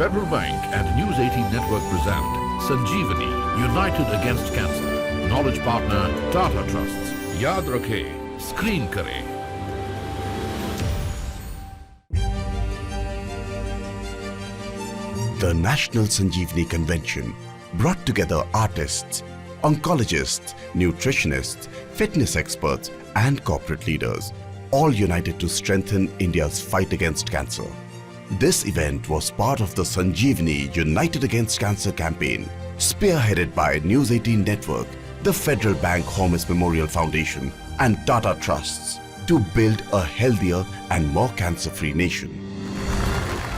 Federal Bank and News 18 Network present Sanjeevani, United Against Cancer. Knowledge partner Tata Trusts. Yaad rakhe, screen kare. The National Sanjeevani Convention brought together artists, oncologists, nutritionists, fitness experts and corporate leaders, all united to strengthen India's fight against cancer. This event was part of the Sanjeevani United Against Cancer campaign, spearheaded by News 18 Network, the Federal Bank Homes Memorial Foundation and Tata Trusts to build a healthier and more cancer-free nation.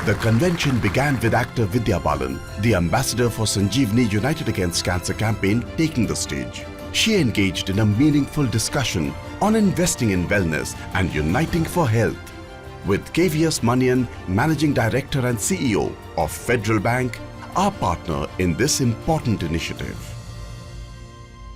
The convention began with actor Vidya Balan, the ambassador for Sanjeevani United Against Cancer campaign, taking the stage. She engaged in a meaningful discussion on investing in wellness and uniting for health, with KVS Manian, Managing Director and CEO of Federal Bank, our partner in this important initiative.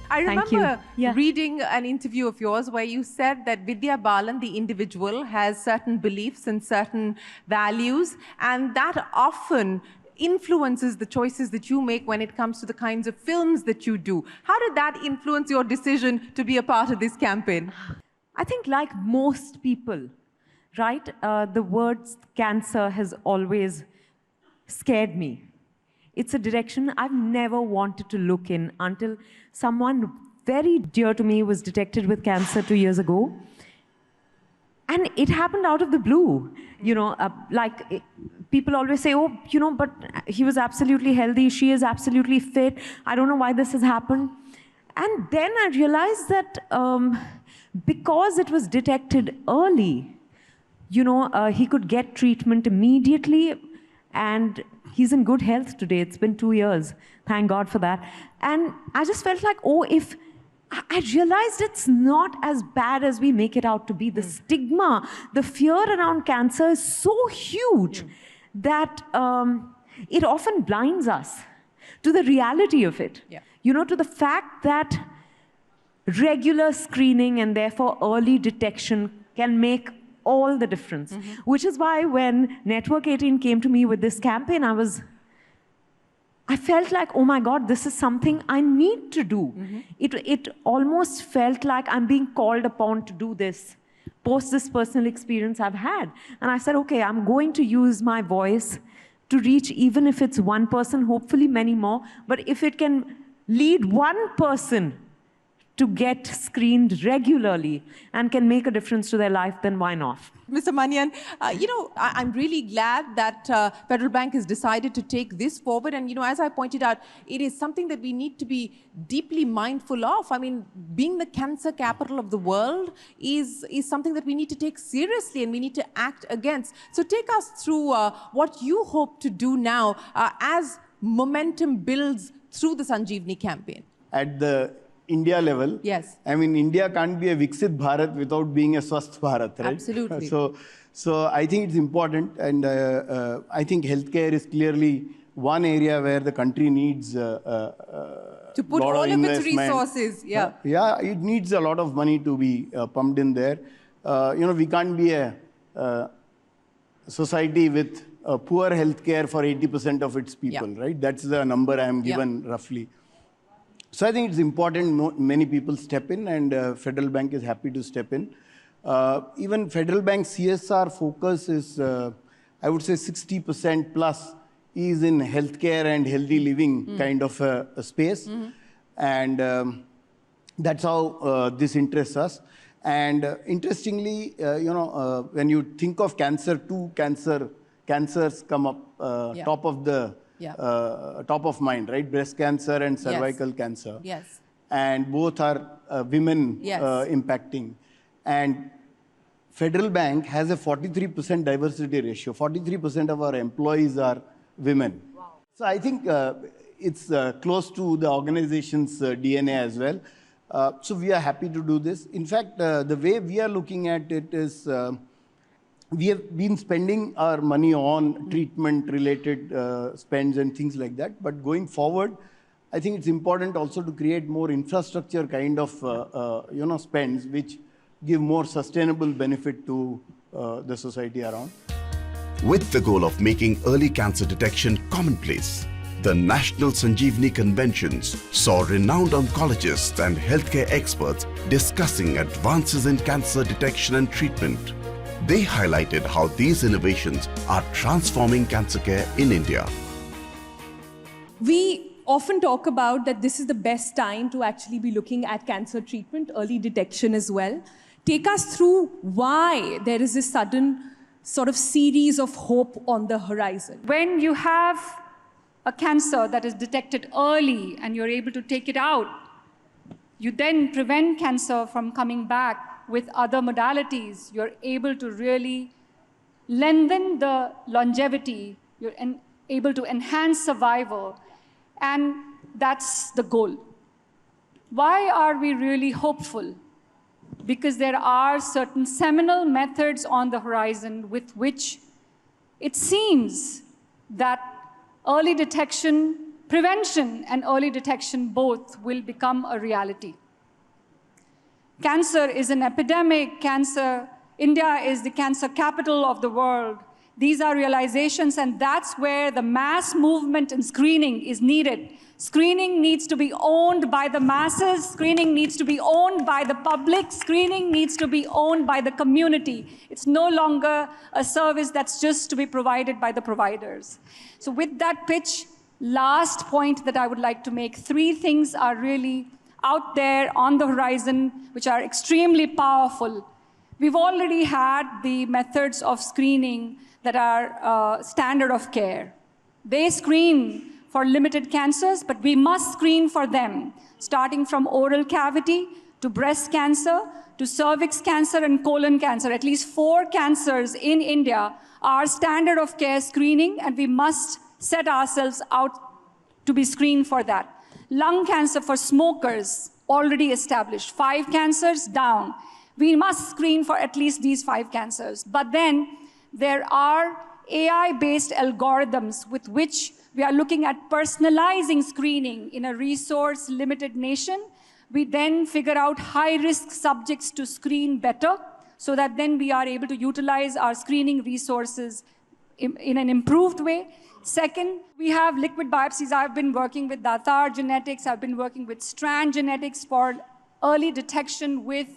I remember reading an interview of yours where you said that Vidya Balan, the individual, has certain beliefs and certain values, and that often influences the choices that you make when it comes to the kinds of films that you do. How did that influence your decision to be a part of this campaign? I think like most people, right, the word cancer has always scared me. It's a direction I've never wanted to look in until someone very dear to me was detected with cancer 2 years ago. And it happened out of the blue. You know, people always say, oh, you know, but he was absolutely healthy. She is absolutely fit. I don't know why this has happened. And then I realized that because it was detected early, you know, he could get treatment immediately, and he's in good health today. It's been 2 years. Thank God for that. And I just felt like, oh, if I realized it's not as bad as we make it out to be. The stigma, the fear around cancer is so huge that it often blinds us to the reality of it. You know, to the fact that regular screening and therefore early detection can make all the difference. Which is why when Network 18 came to me with this campaign, I felt like, oh my God, this is something I need to do. It almost felt like I'm being called upon to do this, post this personal experience I've had. And I said, okay, I'm going to use my voice to reach, even if it's one person, hopefully many more, but if it can lead one person to get screened regularly and can make a difference to their life, then why not? Mr. Manian, you know, I'm really glad that Federal Bank has decided to take this forward. And, you know, as I pointed out, it is something that we need to be deeply mindful of. I mean, being the cancer capital of the world is something that we need to take seriously and we need to act against. So take us through what you hope to do now as momentum builds through the Sanjeevani campaign. At the India level, yes. I mean, India can't be a Viksit Bharat without being a Swasth Bharat, right? Absolutely. So I think it's important, and I think healthcare is clearly one area where the country needs to put all of its resources. Yeah, it needs a lot of money to be pumped in there. You know, we can't be a society with poor healthcare for 80% of its people, right? That's the number I am given roughly. So I think it's important many people step in, and Federal Bank is happy to step in. Even Federal Bank CSR focus is, I would say 60% plus is in healthcare and healthy living kind of a space. And that's how this interests us. And interestingly, you know, when you think of cancer, two cancers come up top of the top of mind, right? Breast cancer and cervical cancer. Yes. And both are women impacting. And Federal Bank has a 43% diversity ratio. 43% of our employees are women. Wow. So I think it's close to the organization's DNA as well. So we are happy to do this. In fact, the way we are looking at it is we have been spending our money on treatment-related spends and things like that. But going forward, I think it's important also to create more infrastructure kind of you know, spends which give more sustainable benefit to the society around. with the goal of making early cancer detection commonplace. The National Sanjeevani Conventions saw renowned oncologists and healthcare experts discussing advances in cancer detection and treatment. They highlighted how these innovations are transforming cancer care in India. We often talk about that this is the best time to actually be looking at cancer treatment, early detection as well. Take us through why there is this sudden sort of series of hope on the horizon. When you have a cancer that is detected early and you're able to take it out, you then prevent cancer from coming back with other modalities. You're able to really lengthen the longevity. You're able to enhance survival. And that's the goal. Why are we really hopeful? Because there are certain seminal methods on the horizon with which it seems that early detection, prevention and early detection both will become a reality. Cancer is an epidemic. India is the cancer capital of the world. These are realizations, and that's where the mass movement in screening is needed. Screening needs to be owned by the masses. Screening needs to be owned by the public. Screening needs to be owned by the community. It's no longer a service that's just to be provided by the providers. So with that pitch, last point that I would like to make, 3 things are really out there on the horizon which are extremely powerful. We've already had the methods of screening that are standard of care. They screen for limited cancers, but we must screen for them, starting from oral cavity to breast cancer to cervix cancer and colon cancer. At least 4 cancers in India are standard of care screening, and we must set ourselves out to be screened for that. Lung cancer for smokers, already established. 5 cancers down. We must screen for at least these 5 cancers. But then there are AI-based algorithms with which we are looking at personalizing screening in a resource-limited nation. We then figure out high-risk subjects to screen better so that then we are able to utilize our screening resources in an improved way. Second, we have liquid biopsies. I've been working with Datar Genetics. I've been working with Strand Genetics for early detection with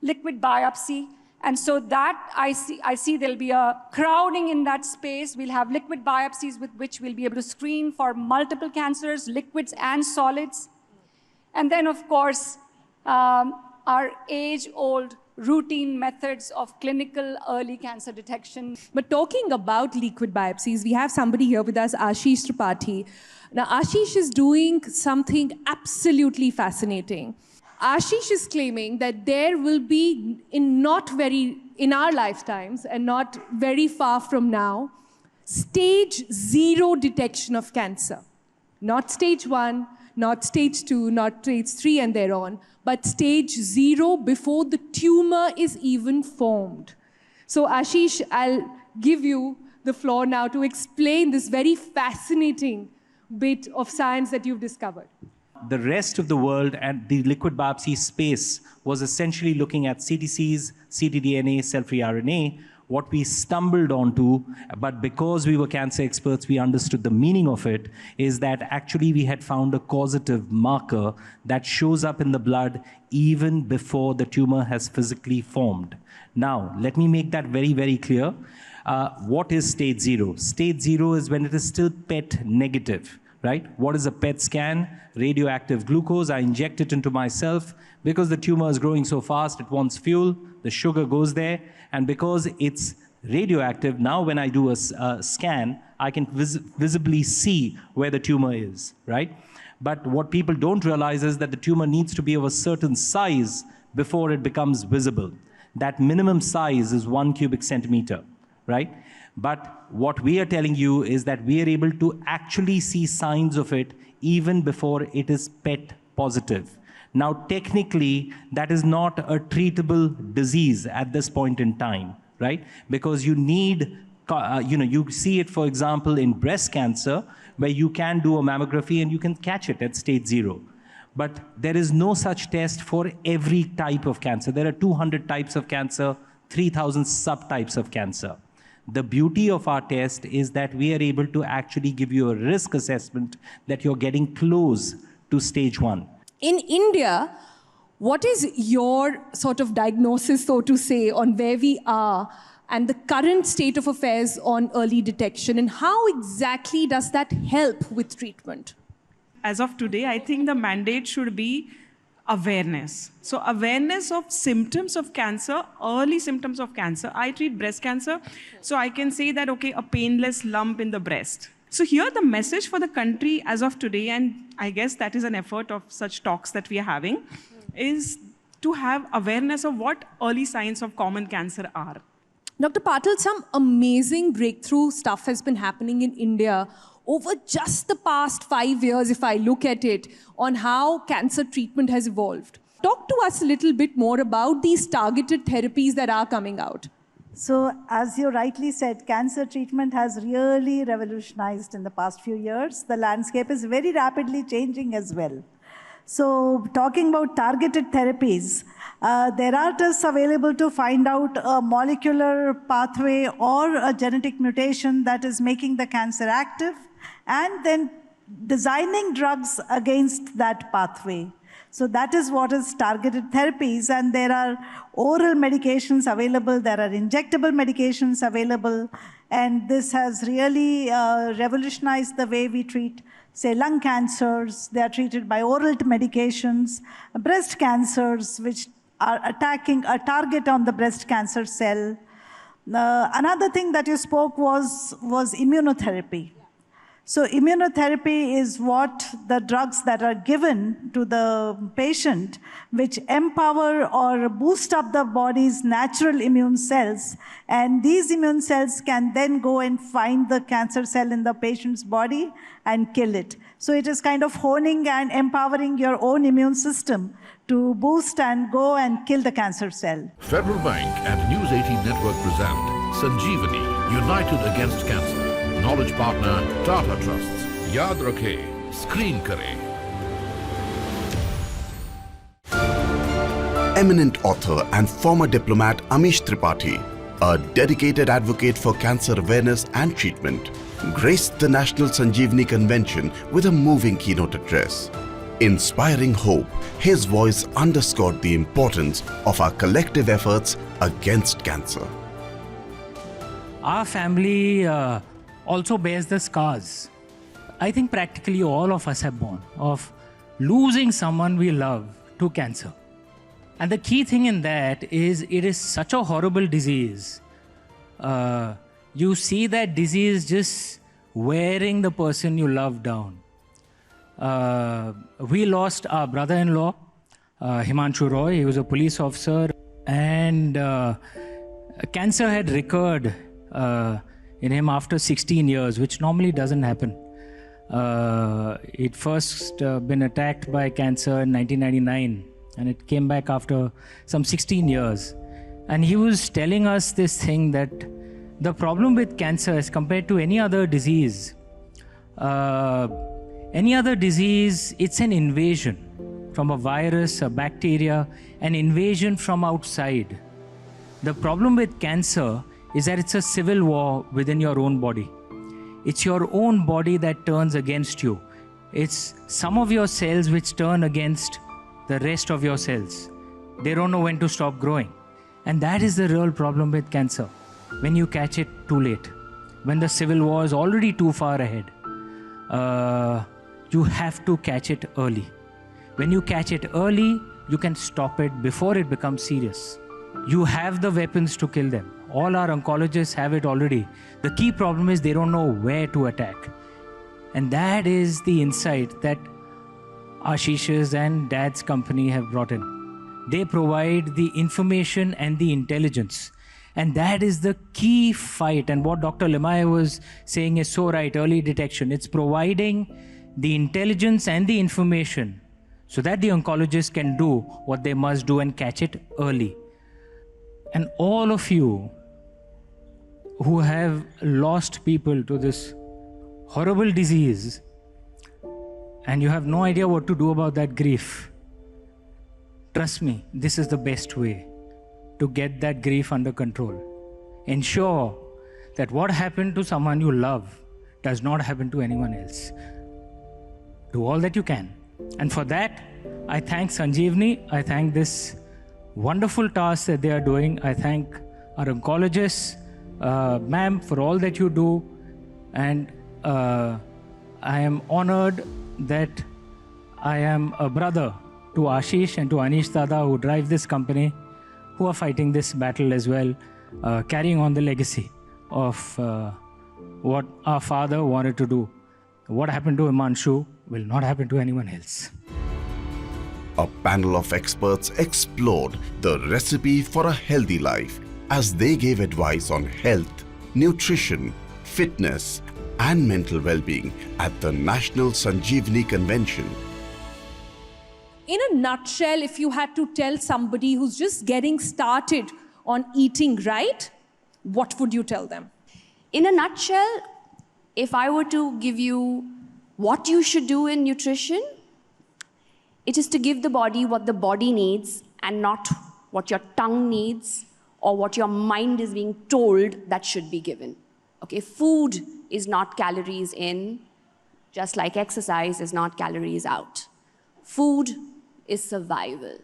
liquid biopsy. And so that I see there'll be a crowding in that space. We'll have liquid biopsies with which we'll be able to screen for multiple cancers, liquids and solids. And then, of course, our age-old routine methods of clinical early cancer detection. But talking about liquid biopsies, we have somebody here with us, Ashish Tripathi. Now, Ashish is doing something absolutely fascinating. Ashish is claiming that there will be, in our lifetimes and not very far from now, stage 0 detection of cancer. Not stage 1, not stage 2, not stage 3 and thereon, but stage 0 before the tumor is even formed. So Ashish, I'll give you the floor now to explain this very fascinating bit of science that you've discovered. The rest of the world and the liquid biopsy space was essentially looking at CTCs, ctDNA, cell-free RNA. What we stumbled onto, but because we were cancer experts, we understood the meaning of it, is that actually we had found a causative marker that shows up in the blood even before the tumor has physically formed. Now, let me make that very, very clear. What is stage 0? Stage 0 is when it is still PET negative. Right? What is a PET scan? Radioactive glucose. I inject it into myself. Because the tumor is growing so fast, it wants fuel. The sugar goes there. And because it's radioactive, now when I do a scan, I can visibly see where the tumor is. Right? But what people don't realize is that the tumor needs to be of a certain size before it becomes visible. That minimum size is 1 cubic centimeter. Right? But what we are telling you is that we are able to actually see signs of it even before it is PET positive. Now, technically, that is not a treatable disease at this point in time, right? Because you need, you see it, for example, in breast cancer, where you can do a mammography and you can catch it at stage 0. But there is no such test for every type of cancer. There are 200 types of cancer, 3,000 subtypes of cancer. The beauty of our test is that we are able to actually give you a risk assessment that you're getting close to stage 1. In India, what is your sort of diagnosis, so to say, on where we are and the current state of affairs on early detection, and how exactly does that help with treatment? As of today, I think the mandate should be awareness. So awareness of symptoms of cancer, early symptoms of cancer. I treat breast cancer, so I can say that, okay, a painless lump in the breast. So here the message for the country as of today, and I guess that is an effort of such talks that we are having, is to have awareness of what early signs of common cancer are. Dr. Patil, some amazing breakthrough stuff has been happening in India over just the past 5 years, if I look at it, on how cancer treatment has evolved. Talk to us a little bit more about these targeted therapies that are coming out. So, as you rightly said, cancer treatment has really revolutionized in the past few years. The landscape is very rapidly changing as well. So, talking about targeted therapies, there are tests available to find out a molecular pathway or a genetic mutation that is making the cancer active, and then designing drugs against that pathway. So that is what is targeted therapies, and there are oral medications available, there are injectable medications available, and this has really revolutionized the way we treat, say, lung cancers. They are treated by oral medications, breast cancers, which are attacking a target on the breast cancer cell. Another thing that you spoke was immunotherapy. So immunotherapy is what the drugs that are given to the patient, which empower or boost up the body's natural immune cells. And these immune cells can then go and find the cancer cell in the patient's body and kill it. So it is kind of honing and empowering your own immune system to boost and go and kill the cancer cell. Federal Bank and News 18 Network present Sanjeevani, United Against Cancer. Knowledge partner Tata Trusts. Yaad rakhe, screen kare. Eminent author and former diplomat Amish Tripathi, a dedicated advocate for cancer awareness and treatment, graced the National Sanjeevani Convention with a moving keynote address. Inspiring hope, his voice underscored the importance of our collective efforts against cancer. Our family also bears the scars. I think practically all of us have borne of losing someone we love to cancer. And the key thing in that is it is such a horrible disease. You see that disease just wearing the person you love down. We lost our brother-in-law, Himanshu Roy. He was a police officer, and cancer had recurred in him after 16 years, which normally doesn't happen. It first been attacked by cancer in 1999, and it came back after some 16 years. And he was telling us this thing that the problem with cancer as compared to any other disease, it's an invasion from a virus, a bacteria, an invasion from outside. The problem with cancer is that it's a civil war within your own body. It's your own body that turns against you. It's some of your cells which turn against the rest of your cells. They don't know when to stop growing. And that is the real problem with cancer. When you catch it too late, when the civil war is already too far ahead, you have to catch it early. When you catch it early, you can stop it before it becomes serious. You have the weapons to kill them. All our oncologists have it already. The key problem is they don't know where to attack. And that is the insight that Ashish's and Dad's company have brought in. They provide the information and the intelligence. And that is the key fight. And what Dr. Limai was saying is so right, early detection. It's providing the intelligence and the information so that the oncologist can do what they must do and catch it early. And all of you who have lost people to this horrible disease and you have no idea what to do about that grief, trust me, this is the best way to get that grief under control. Ensure that what happened to someone you love does not happen to anyone else. Do all that you can. And for that, I thank Sanjeevani. I thank this wonderful task that they are doing. I thank our oncologists, ma'am, for all that you do. And I am honored that I am a brother to Ashish and to Anish Dada, who drive this company, who are fighting this battle as well, carrying on the legacy of what our father wanted to do. What happened to Himanshu will not happen to anyone else. A panel of experts explored the recipe for a healthy life as they gave advice on health, nutrition, fitness, and mental well-being at the National Sanjeevani Convention. In a nutshell, if you had to tell somebody who's just getting started on eating right, what would you tell them? In a nutshell, if I were to give you what you should do in nutrition, it is to give the body what the body needs and not what your tongue needs or what your mind is being told that should be given. Okay, food is not calories in, just like exercise is not calories out. Food is survival.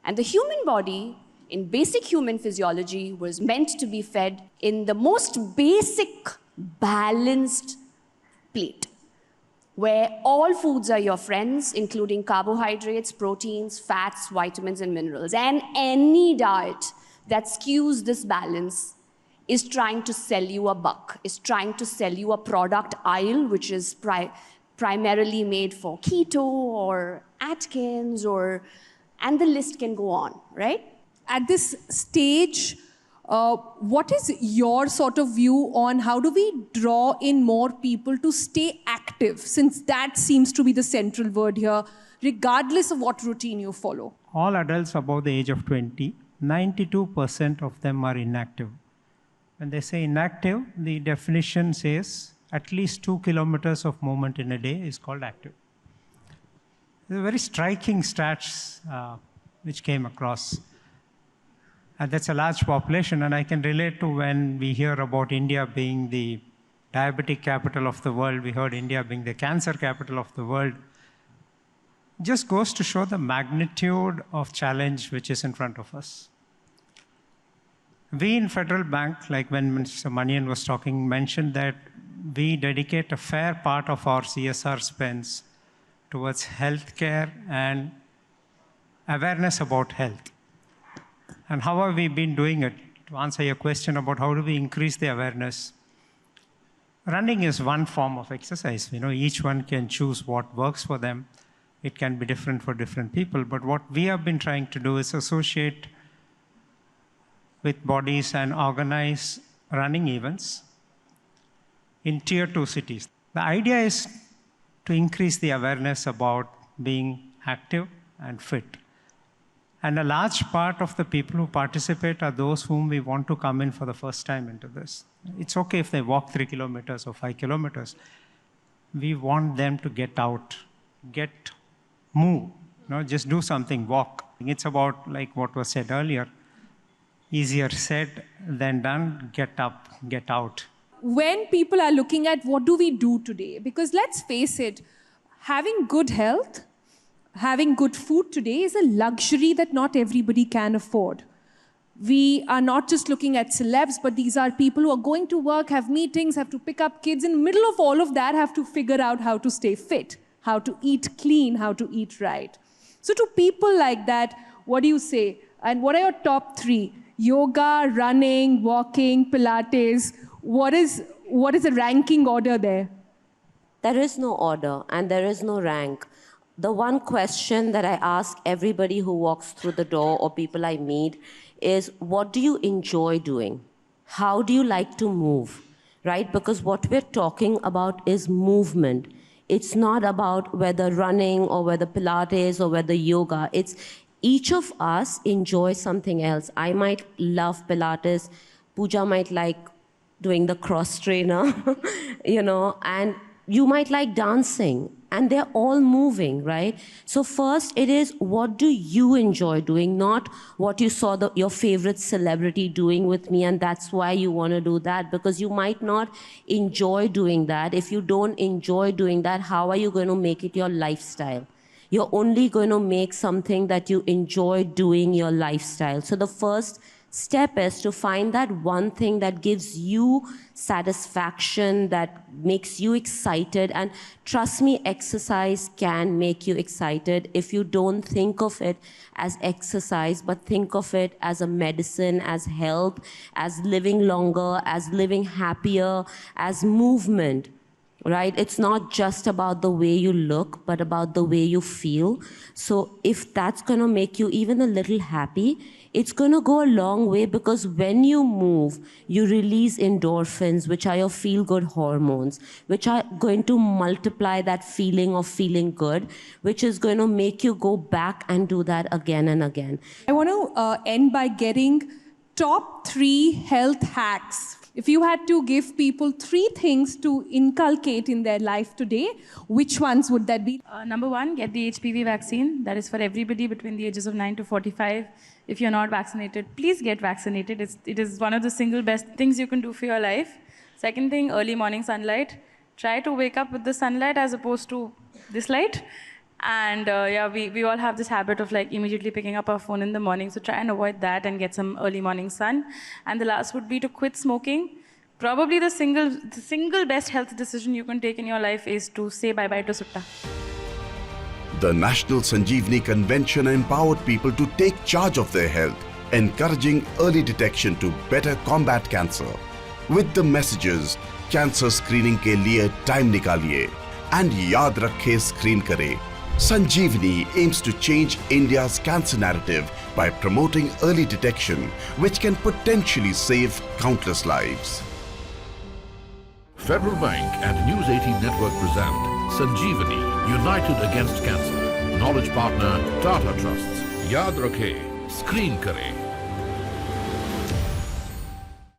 And the human body, in basic human physiology, was meant to be fed in the most basic, balanced plate, where all foods are your friends, including carbohydrates, proteins, fats, vitamins, and minerals. And any diet that skews this balance is trying to sell you a buck, is trying to sell you a product aisle, which is primarily made for keto or Atkins, and the list can go on, right? At this stage, what is your sort of view on how do we draw in more people to stay active, since that seems to be the central word here, regardless of what routine you follow? All adults above the age of 20, 92% of them are inactive. When they say inactive, the definition says at least 2 kilometers of movement in a day is called active. They're very striking stats which came across. And that's a large population, and I can relate to when we hear about India being the diabetic capital of the world, we heard India being the cancer capital of the world. It just goes to show the magnitude of challenge which is in front of us. We in Federal Bank, like when Mr. Manian was talking, mentioned that we dedicate a fair part of our CSR spends towards healthcare and awareness about health. And how have we been doing it? To answer your question about how do we increase the awareness, running is one form of exercise. You know, each one can choose what works for them. It can be different for different people. But what we have been trying to do is associate with bodies and organize running events in tier 2 cities. The idea is to increase the awareness about being active and fit. And a large part of the people who participate are those whom we want to come in for the first time into this. It's okay if they walk 3 kilometers or 5 kilometers. We want them to get out, move, just do something, walk. It's about, like what was said earlier, easier said than done, get up, get out. When people are looking at what do we do today, because let's face it, having good health, having good food today is a luxury that not everybody can afford. We are not just looking at celebs, but these are people who are going to work, have meetings, have to pick up kids. In the middle of all of that, have to figure out how to stay fit, how to eat clean, how to eat right. So to people like that, what do you say? And what are your top 3? Yoga, running, walking, Pilates. What is the ranking order there? There is no order and there is no rank. The one question that I ask everybody who walks through the door or people I meet is, what do you enjoy doing? How do you like to move, right? Because what we're talking about is movement. It's not about whether running or whether Pilates or whether yoga. It's each of us enjoy something else. I might love Pilates. Pooja might like doing the cross trainer, and you might like dancing, and they're all moving, right? So first it is, what do you enjoy doing, not what you saw your favorite celebrity doing with me and that's why you want to do that, because you might not enjoy doing that. If you don't enjoy doing that, how are you going to make it your lifestyle? You're only going to make something that you enjoy doing your lifestyle. So the first step is to find that one thing that gives you satisfaction, that makes you excited. And trust me, exercise can make you excited if you don't think of it as exercise, but think of it as a medicine, as health, as living longer, as living happier, as movement. Right? It's not just about the way you look, but about the way you feel. So if that's going to make you even a little happy, it's going to go a long way, because when you move, you release endorphins, which are your feel-good hormones, which are going to multiply that feeling of feeling good, which is going to make you go back and do that again and again. I want to end by getting top 3 health hacks. If you had to give people 3 things to inculcate in their life today, which ones would that be? Number 1, get the HPV vaccine. That is for everybody between the ages of 9 to 45. If you're not vaccinated, please get vaccinated. It is one of the single best things you can do for your life. Second thing, early morning sunlight. Try to wake up with the sunlight as opposed to this light. And we all have this habit of like immediately picking up our phone in the morning. So try and avoid that and get some early morning sun. And the last would be to quit smoking. Probably the single best health decision you can take in your life is to say bye-bye to sutta. The National Sanjeevani Convention empowered people to take charge of their health, encouraging early detection to better combat cancer. With the messages, cancer screening ke liye time nikaliye and yaad rakhe screen kare. Sanjeevani aims to change India's cancer narrative by promoting early detection, which can potentially save countless lives. Federal Bank and News 18 Network present Sanjeevani, United Against Cancer. Knowledge partner Tata Trusts. Yaad rakhe, screen kare.